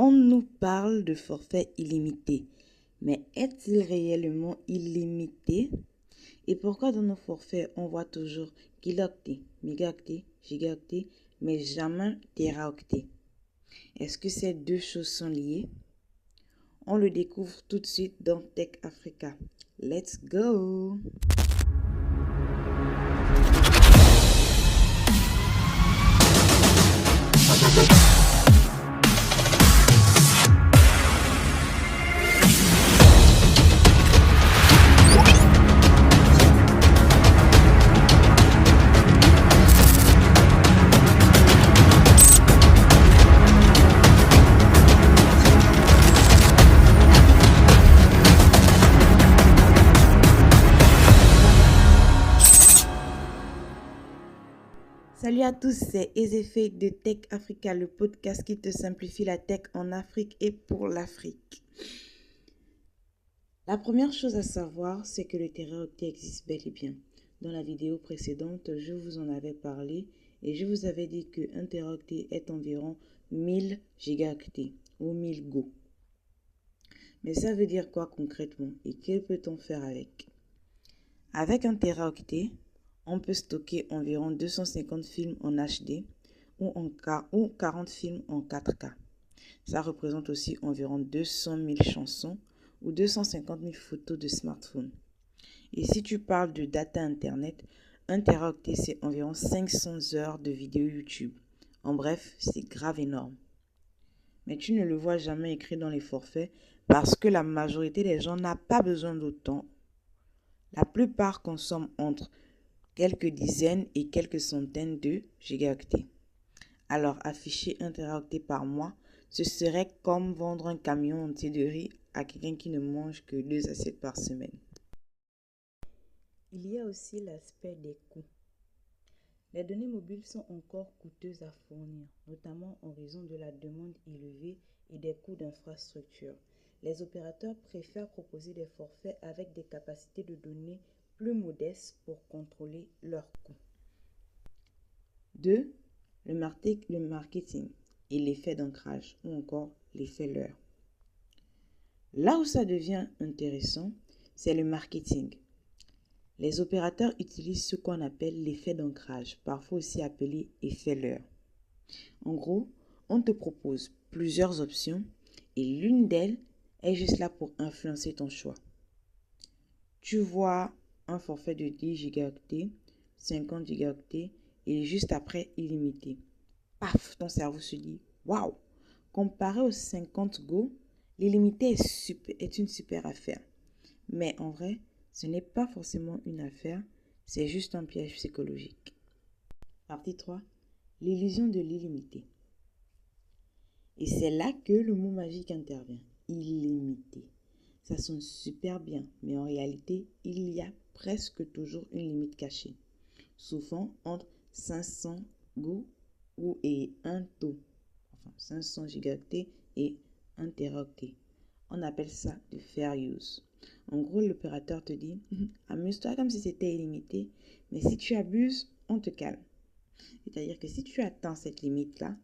On nous parle de forfait illimité, mais est-il réellement illimité? Et pourquoi dans nos forfaits, on voit toujours kilooctets, mégaoctets, gigaoctets, mais jamais téraoctets? Est-ce que ces deux choses sont liées? On le découvre tout de suite dans Tech Africa. Let's go! Salut à tous, c'est Ezefei de Tech Africa, le podcast qui te simplifie la tech en Afrique et pour l'Afrique. La première chose à savoir, c'est que le téraoctet existe bel et bien. Dans la vidéo précédente, je vous en avais parlé et je vous avais dit qu'un téraoctet est environ 1000 gigaoctets ou 1000 Go. Mais ça veut dire quoi concrètement et que peut-on faire avec? Avec un téraoctet, on peut stocker environ 250 films en HD ou 40 films en 4K. Ça représente aussi environ 200 000 chansons ou 250 000 photos de smartphone. Et si tu parles de data internet, un téraoctet c'est environ 500 heures de vidéos YouTube. En bref, c'est grave énorme. Mais tu ne le vois jamais écrit dans les forfaits parce que la majorité des gens n'a pas besoin d'autant. La plupart consomment entre quelques dizaines et quelques centaines de gigaoctets. Alors, afficher un téraoctet par mois, ce serait comme vendre un camion entier de riz à quelqu'un qui ne mange que 2 assiettes par semaine. Il y a aussi l'aspect des coûts. Les données mobiles sont encore coûteuses à fournir, notamment en raison de la demande élevée et des coûts d'infrastructure. Les opérateurs préfèrent proposer des forfaits avec des capacités de données plus modestes pour contrôler leurs coûts. 2. Le marketing et l'effet d'ancrage ou encore l'effet leurre. Là où ça devient intéressant, c'est le marketing. Les opérateurs utilisent ce qu'on appelle l'effet d'ancrage, parfois aussi appelé effet leurre. En gros, on te propose plusieurs options et l'une d'elles est juste là pour influencer ton choix. Tu vois un forfait de 10 gigaoctets, 50 gigaoctets et juste après illimité. Paf, ton cerveau se dit waouh! Comparé aux 50 Go, l'illimité est une super affaire. Mais en vrai, ce n'est pas forcément une affaire, c'est juste un piège psychologique. Partie 3. L'illusion de l'illimité. Et c'est là que le mot magique intervient. Illimité. Ça sonne super bien, mais en réalité, il y a presque toujours une limite cachée. Souvent entre 500 Go et 1 taux. Enfin, 500 gigaoctets et 1 téraoctet. On appelle ça de fair use. En gros, l'opérateur te dit, amuse-toi comme si c'était illimité, mais si tu abuses, on te calme. C'est-à-dire que si tu atteins cette limite-là,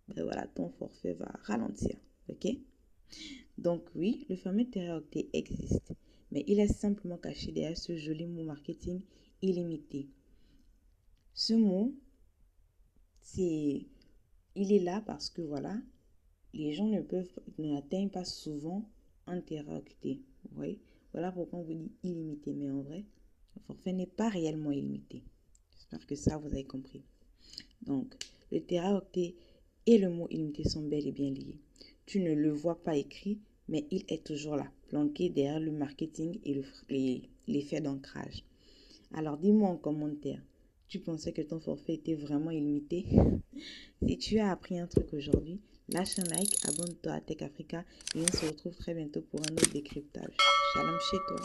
ben voilà, ton forfait va ralentir. Ok? Donc oui, le fameux téraoctet existe, mais il est simplement caché derrière ce joli mot marketing illimité. Ce mot, il est là parce que voilà, les gens n'atteignent pas souvent un téraoctet. Vous voyez? Voilà pourquoi on vous dit illimité, mais en vrai, le forfait n'est pas réellement illimité. J'espère que ça, vous avez compris. Donc, le téraoctet et le mot illimité sont bel et bien liés. Tu ne le vois pas écrit, mais il est toujours là, planqué derrière le marketing et l'effet d'ancrage. Alors, dis-moi en commentaire, tu pensais que ton forfait était vraiment illimité? Si tu as appris un truc aujourd'hui, lâche un like, abonne-toi à Tech Africa et on se retrouve très bientôt pour un autre décryptage. Shalom chez toi.